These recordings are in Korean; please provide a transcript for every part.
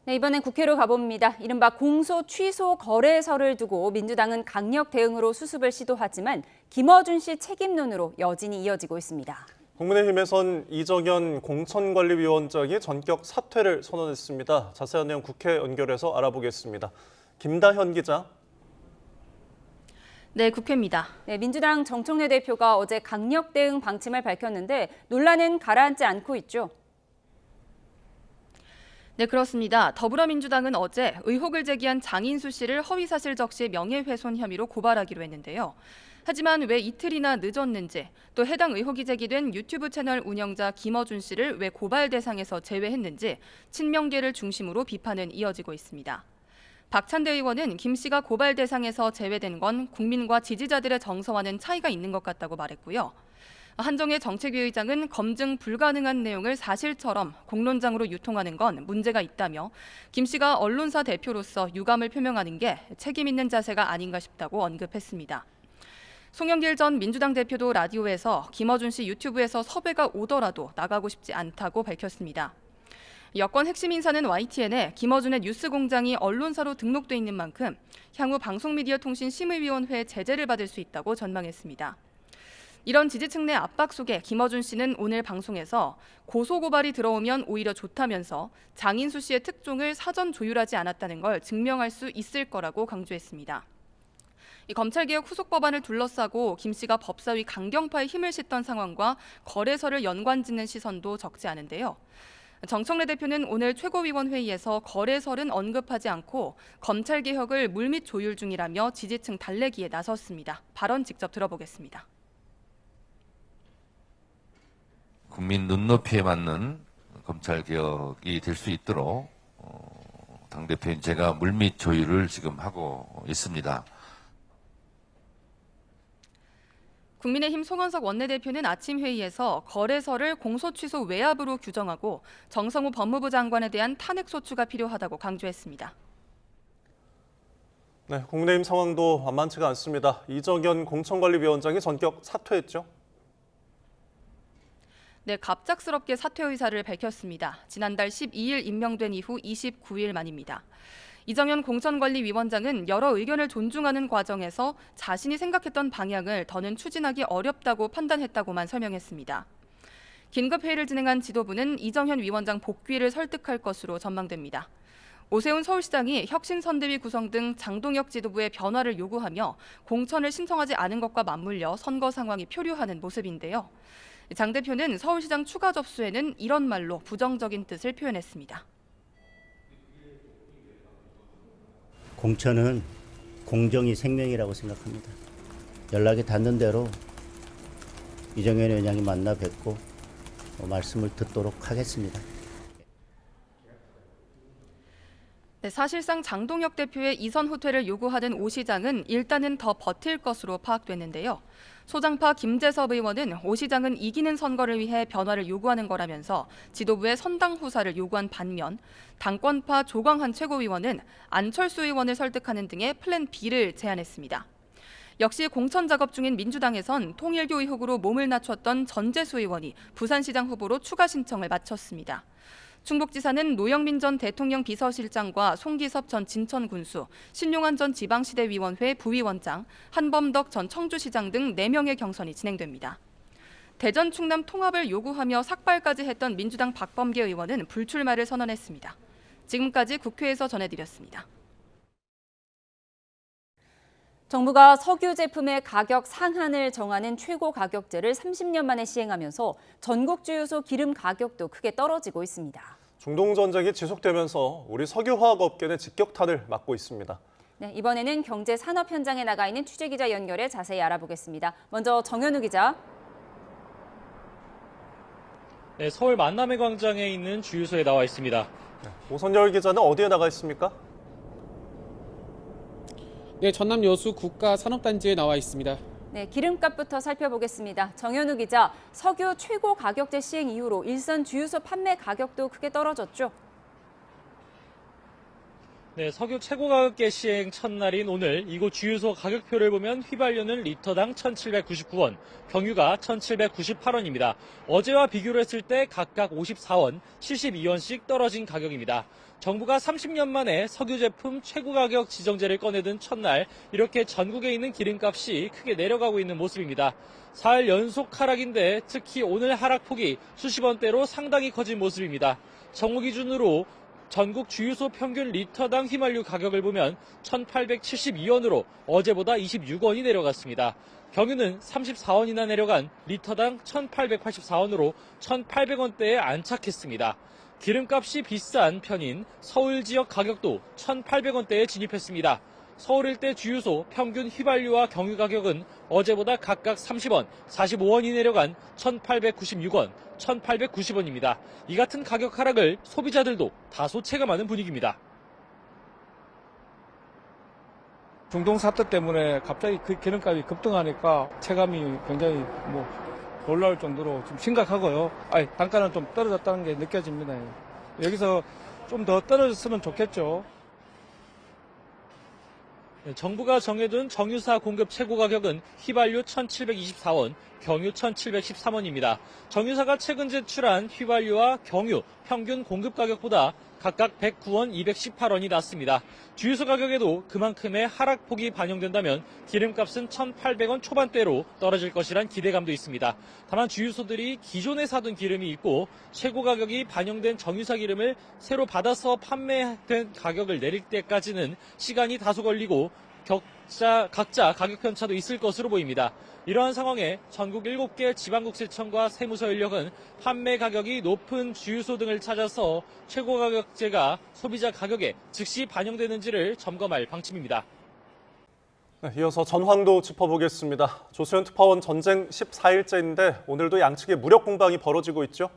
네, 이번엔 국회로 가봅니다. 이른바 공소 취소 거래설을 두고 민주당은 강력 대응으로 수습을 시도하지만 김어준 씨 책임론으로 여진이 이어지고 있습니다. 국민의힘에선 이정현 공천관리위원장이 전격 사퇴를 선언했습니다. 자세한 내용 국회 연결해서 알아보겠습니다. 김다현 기자. 네, 국회입니다. 네, 민주당 정청래 대표가 어제 강력 대응 방침을 밝혔는데 논란은 가라앉지 않고 있죠. 네, 그렇습니다. 더불어민주당은 어제 의혹을 제기한 장인수 씨를 허위사실 적시 명예훼손 혐의로 고발하기로 했는데요. 하지만 왜 이틀이나 늦었는지, 또 해당 의혹이 제기된 유튜브 채널 운영자 김어준 씨를 왜 고발 대상에서 제외했는지 친명계를 중심으로 비판은 이어지고 있습니다. 박찬대 의원은 김 씨가 고발 대상에서 제외된 건 국민과 지지자들의 정서와는 차이가 있는 것 같다고 말했고요. 한정혜 정책위 의장은 검증 불가능한 내용을 사실처럼 공론장으로 유통하는 건 문제가 있다며 김 씨가 언론사 대표로서 유감을 표명하는 게 책임 있는 자세가 아닌가 싶다고 언급했습니다. 송영길 전 민주당 대표도 라디오에서 김어준 씨 유튜브에서 섭외가 오더라도 나가고 싶지 않다고 밝혔습니다. 여권 핵심 인사는 YTN에 김어준의 뉴스공장이 언론사로 등록돼 있는 만큼 향후 방송미디어통신심의위원회의 제재를 받을 수 있다고 전망했습니다. 이런 지지층 내 압박 속에 김어준 씨는 오늘 방송에서 고소고발이 들어오면 오히려 좋다면서 장인수 씨의 특종을 사전 조율하지 않았다는 걸 증명할 수 있을 거라고 강조했습니다. 검찰개혁 후속 법안을 둘러싸고 김 씨가 법사위 강경파에 힘을 싣던 상황과 거래설을 연관짓는 시선도 적지 않은데요. 정청래 대표는 오늘 최고위원회의에서 거래설은 언급하지 않고 검찰개혁을 물밑 조율 중이라며 지지층 달래기에 나섰습니다. 발언 직접 들어보겠습니다. 국민 눈높이에 맞는 검찰개혁이 될 수 있도록 당대표인 제가 물밑 조율을 지금 하고 있습니다. 국민의힘 송원석 원내대표는 아침 회의에서 거래설을 공소취소 외압으로 규정하고 정성호 법무부 장관에 대한 탄핵소추가 필요하다고 강조했습니다. 네, 국민의힘 상황도 만만치가 않습니다. 이정현 공천관리위원장이 전격 사퇴했죠. 네, 갑작스럽게 사퇴 의사를 밝혔습니다. 지난달 12일 임명된 이후 29일 만입니다. 이정현 공천관리위원장은 여러 의견을 존중하는 과정에서 자신이 생각했던 방향을 더는 추진하기 어렵다고 판단했다고만 설명했습니다. 긴급회의를 진행한 지도부는 이정현 위원장 복귀를 설득할 것으로 전망됩니다. 오세훈 서울시장이 혁신선대위 구성 등 장동혁 지도부의 변화를 요구하며 공천을 신청하지 않은 것과 맞물려 선거 상황이 표류하는 모습인데요. 장 대표는 서울시장 추가 접수에는 이런 말로 부정적인 뜻을 표현했습니다. 공천은 공정이 생명이라고 생각합니다. 연락이 닿는 대로 이정현 위원장이 만나 뵙고 말씀을 듣도록 하겠습니다. 네, 사실상 장동혁 대표의 이선 후퇴를 요구하는 오 시장은 일단은 더 버틸 것으로 파악됐는데요. 소장파 김재섭 의원은 오 시장은 이기는 선거를 위해 변화를 요구하는 거라면서 지도부의 선당 후사를 요구한 반면 당권파 조광한 최고위원은 안철수 의원을 설득하는 등의 플랜 B를 제안했습니다. 역시 공천 작업 중인 민주당에선 통일교 의혹으로 몸을 낮췄던 전재수 의원이 부산시장 후보로 추가 신청을 마쳤습니다. 충북지사는 노영민 전 대통령 비서실장과 송기섭 전 진천군수, 신용환 전 지방시대위원회 부위원장, 한범덕 전 청주시장 등 4명의 경선이 진행됩니다. 대전 충남 통합을 요구하며 삭발까지 했던 민주당 박범계 의원은 불출마를 선언했습니다. 지금까지 국회에서 전해드렸습니다. 정부가 석유 제품의 가격 상한을 정하는 최고 가격제를 30년 만에 시행하면서 전국 주유소 기름 가격도 크게 떨어지고 있습니다. 중동 전쟁이 지속되면서 우리 석유화학 업계는 직격탄을 맞고 있습니다. 네, 이번에는 경제 산업 현장에 나가 있는 취재기자 연결해 자세히 알아보겠습니다. 먼저 정현우 기자. 네, 서울 만남의 광장에 있는 주유소에 나와 있습니다. 오선열 기자는 어디에 나가 있습니까? 네, 전남 여수 국가산업단지에 나와 있습니다. 네, 기름값부터 살펴보겠습니다. 정현우 기자, 석유 최고 가격제 시행 이후로 일선 주유소 판매 가격도 크게 떨어졌죠? 네, 석유 최고가격계 시행 첫날인 오늘 이곳 주유소 가격표를 보면 휘발유는 리터당 1,799원, 경유가 1,798원입니다. 어제와 비교를 했을 때 각각 54원, 72원씩 떨어진 가격입니다. 정부가 30년 만에 석유 제품 최고가격 지정제를 꺼내든 첫날 이렇게 전국에 있는 기름값이 크게 내려가고 있는 모습입니다. 4일 연속 하락인데 특히 오늘 하락폭이 수십 원대로 상당히 커진 모습입니다. 정오 기준으로 전국 주유소 평균 리터당 휘발유 가격을 보면 1,872원으로 어제보다 26원이 내려갔습니다. 경유는 34원이나 내려간 리터당 1,884원으로 1,800원대에 안착했습니다. 기름값이 비싼 편인 서울 지역 가격도 1,800원대에 진입했습니다. 서울 일대 주유소 평균 휘발유와 경유 가격은 어제보다 각각 30원, 45원이 내려간 1,896원, 1,890원입니다. 이 같은 가격 하락을 소비자들도 다소 체감하는 분위기입니다. 중동 사태 때문에 갑자기 그 기름값이 급등하니까 체감이 굉장히 놀라울 정도로 좀 심각하고요. 단가는 좀 떨어졌다는 게 느껴집니다. 여기서 좀 더 떨어졌으면 좋겠죠. 네, 정부가 정해둔 정유사 공급 최고 가격은 휘발유 1,724원, 경유 1,713원입니다. 정유사가 최근 제출한 휘발유와 경유 평균 공급 가격보다 각각 109원, 218원이 낮습니다. 주유소 가격에도 그만큼의 하락폭이 반영된다면 기름값은 1,800원 초반대로 떨어질 것이란 기대감도 있습니다. 다만 주유소들이 기존에 사둔 기름이 있고 최고 가격이 반영된 정유사 기름을 새로 받아서 판매된 가격을 내릴 때까지는 시간이 다소 걸리고 각자 가격 편차도 있을 것으로 보입니다. 이러한 상황에 전국 7개 지방국세청과 세무서인력은 판매 가격이 높은 주유소 등을 찾아서 최고 가격제가 소비자 가격에 즉시 반영되는지를 점검할 방침입니다. 네, 이어서 전황도 짚어보겠습니다. 조수현 특파원 전쟁 14일째인데 오늘도 양측의 무력 공방이 벌어지고 있죠?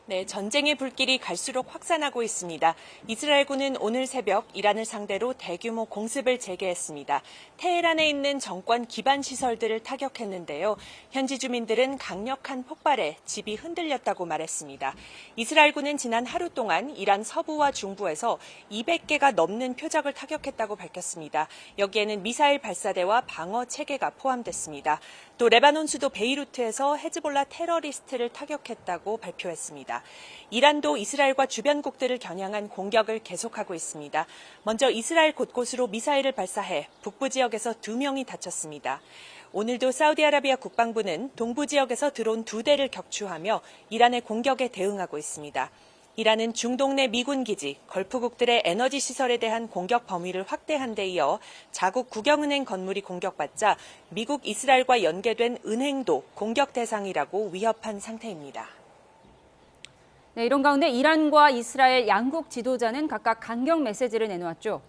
네, 전쟁의 불길이 갈수록 확산하고 있습니다. 이스라엘군은 오늘 새벽 이란을 상대로 대규모 공습을 재개했습니다. 테헤란에 있는 정권 기반 시설들을 타격했는데요. 현지 주민들은 강력한 폭발에 집이 흔들렸다고 말했습니다. 이스라엘군은 지난 하루 동안 이란 서부와 중부에서 200개가 넘는 표적을 타격했다고 밝혔습니다. 여기에는 미사일 발사대와 방어 체계가 포함됐습니다. 또 레바논 수도 베이루트에서 헤즈볼라 테러리스트를 타격했다고 발표했습니다. 이란도 이스라엘과 주변국들을 겨냥한 공격을 계속하고 있습니다. 먼저 이스라엘 곳곳으로 미사일을 발사해 북부 지역에서 2명이 다쳤습니다. 오늘도 사우디아라비아 국방부는 동부 지역에서 드론 2대를 격추하며 이란의 공격에 대응하고 있습니다. 이란은 중동 내 미군 기지, 걸프국들의 에너지 시설에 대한 공격 범위를 확대한 데 이어 자국 국영은행 건물이 공격받자 미국 이스라엘과 연계된 은행도 공격 대상이라고 위협한 상태입니다. 네, 이런 가운데 이란과 이스라엘 양국 지도자는 각각 강경 메시지를 내놓았죠.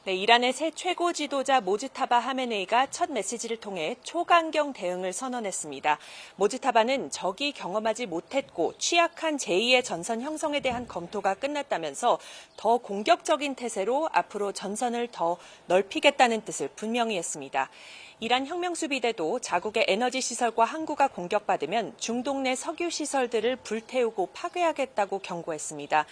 네, 이란의 새 최고 지도자 모즈타바 하메네이가 첫 메시지를 통해 초강경 대응을 선언했습니다. 모즈타바는 적이 경험하지 못했고 취약한 제2의 전선 형성에 대한 검토가 끝났다면서 더 공격적인 태세로 앞으로 전선을 더 넓히겠다는 뜻을 분명히 했습니다. 이란 혁명수비대도 자국의 에너지 시설과 항구가 공격받으면 중동 내 석유 시설들을 불태우고 파괴하겠다고 경고했습니다.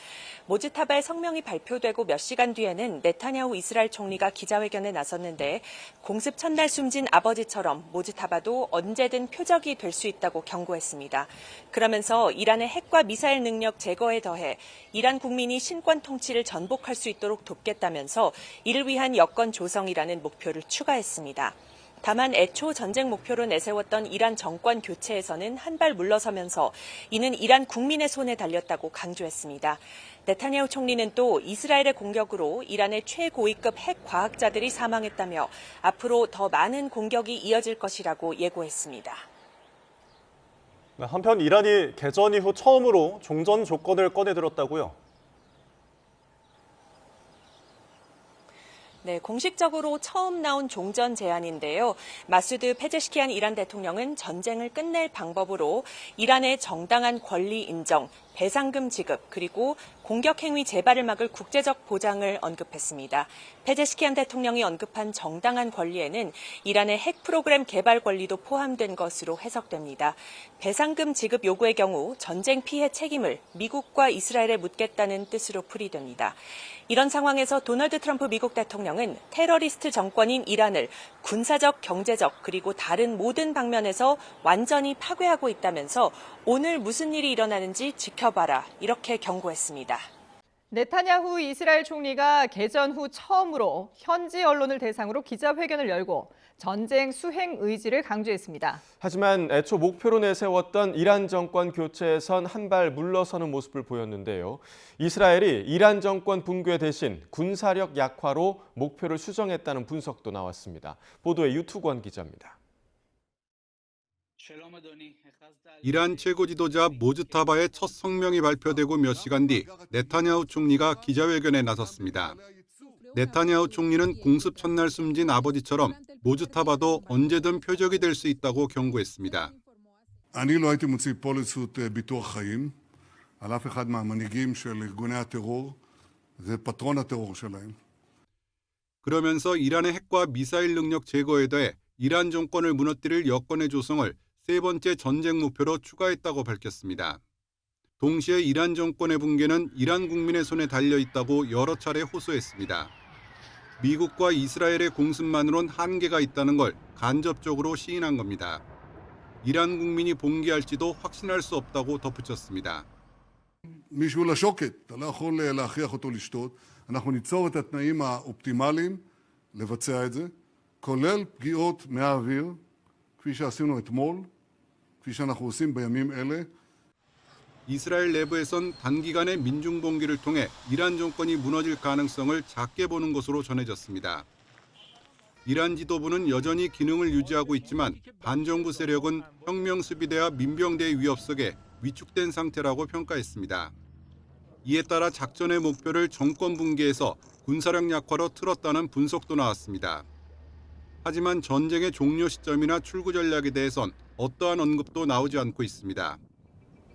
모즈타바의 성명이 발표되고 몇 시간 뒤에는 네타냐후 이스라엘 총리가 기자회견에 나섰는데 공습 첫날 숨진 아버지처럼 모즈타바도 언제든 표적이 될 수 있다고 경고했습니다. 그러면서 이란의 핵과 미사일 능력 제거에 더해 이란 국민이 신권 통치를 전복할 수 있도록 돕겠다면서 이를 위한 여건 조성이라는 목표를 추가했습니다. 다만 애초 전쟁 목표로 내세웠던 이란 정권 교체에서는 한 발 물러서면서 이는 이란 국민의 손에 달렸다고 강조했습니다. 네타냐후 총리는 또 이스라엘의 공격으로 이란의 최고위급 핵 과학자들이 사망했다며 앞으로 더 많은 공격이 이어질 것이라고 예고했습니다. 한편 이란이 개전 이후 처음으로 종전 조건을 꺼내들었다고요? 네, 공식적으로 처음 나온 종전 제안인데요. 마수드 페제시키안 이란 대통령은 전쟁을 끝낼 방법으로 이란의 정당한 권리 인정, 배상금 지급 그리고 공격 행위 재발을 막을 국제적 보장을 언급했습니다. 페제시키안 대통령이 언급한 정당한 권리에는 이란의 핵 프로그램 개발 권리도 포함된 것으로 해석됩니다. 배상금 지급 요구의 경우 전쟁 피해 책임을 미국과 이스라엘에 묻겠다는 뜻으로 풀이됩니다. 이런 상황에서 도널드 트럼프 미국 대통령은 테러리스트 정권인 이란을 군사적, 경제적 그리고 다른 모든 방면에서 완전히 파괴하고 있다면서 오늘 무슨 일이 일어나는지 지켜봐라 이렇게 경고했습니다. 네타냐후 이스라엘 총리가 개전 후 처음으로 현지 언론을 대상으로 기자회견을 열고 전쟁 수행 의지를 강조했습니다. 하지만 애초 목표로 내세웠던 이란 정권 교체에선 한 발 물러서는 모습을 보였는데요. 이스라엘이 이란 정권 붕괴 대신 군사력 약화로 목표를 수정했다는 분석도 나왔습니다. 보도에 유투권 기자입니다. 이란 최고 지도자 모즈타바의 첫 성명이 발표되고 몇 시간 뒤 네타냐후 총리가 기자회견에 나섰습니다. 네타냐후 총리는 공습 첫날 숨진 아버지처럼 모즈타바도 언제든 표적이 될 수 있다고 경고했습니다. אני לא הייתי מוציא פוליסות ביטוח חיים על אף אחד מהמנהיגים של ארגוני הטרור. זה פטרון הטרור שלהם. 그러면서 이란의 핵과 미사일 능력 제거에 대해 이란 정권을 무너뜨릴 여건의 조성을 세 번째 전쟁 목표로 추가했다고 밝혔습니다. 동시에 이란 정권의 붕괴는 이란 국민의 손에 달려 있다고 여러 차례 호소했습니다. 미국과 이스라엘의 공습만으론 한계가 있다는 걸 간접적으로 시인한 겁니다. 이란 국민이 봉기할지도 확신할 수 없다고 덧붙였습니다. מישהו לשוקת, אתה לא יכול להכריח אותו לשתות. אנחנו ניצור את התנאים האופטימליים לבצע את זה, כולל פגיעות מהאוויר, כפי שעשינו אתמול, כפי שאנחנו עושים בימים אלה. 이스라엘 내부에선 단기간에 민중봉기를 통해 이란 정권이 무너질 가능성을 작게 보는 것으로 전해졌습니다. 이란 지도부는 여전히 기능을 유지하고 있지만 반정부 세력은 혁명수비대와 민병대의 위협 속에 위축된 상태라고 평가했습니다. 이에 따라 작전의 목표를 정권 붕괴에서 군사력 약화로 틀었다는 분석도 나왔습니다. 하지만 전쟁의 종료 시점이나 출구 전략에 대해선 어떠한 언급도 나오지 않고 있습니다.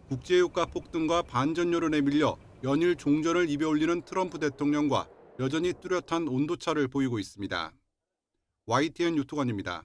국제유가 폭등과 반전 여론에 밀려 연일 종전을 입에 올리는 트럼프 대통령과 여전히 뚜렷한 온도차를 보이고 있습니다. YTN 유튜관입니다.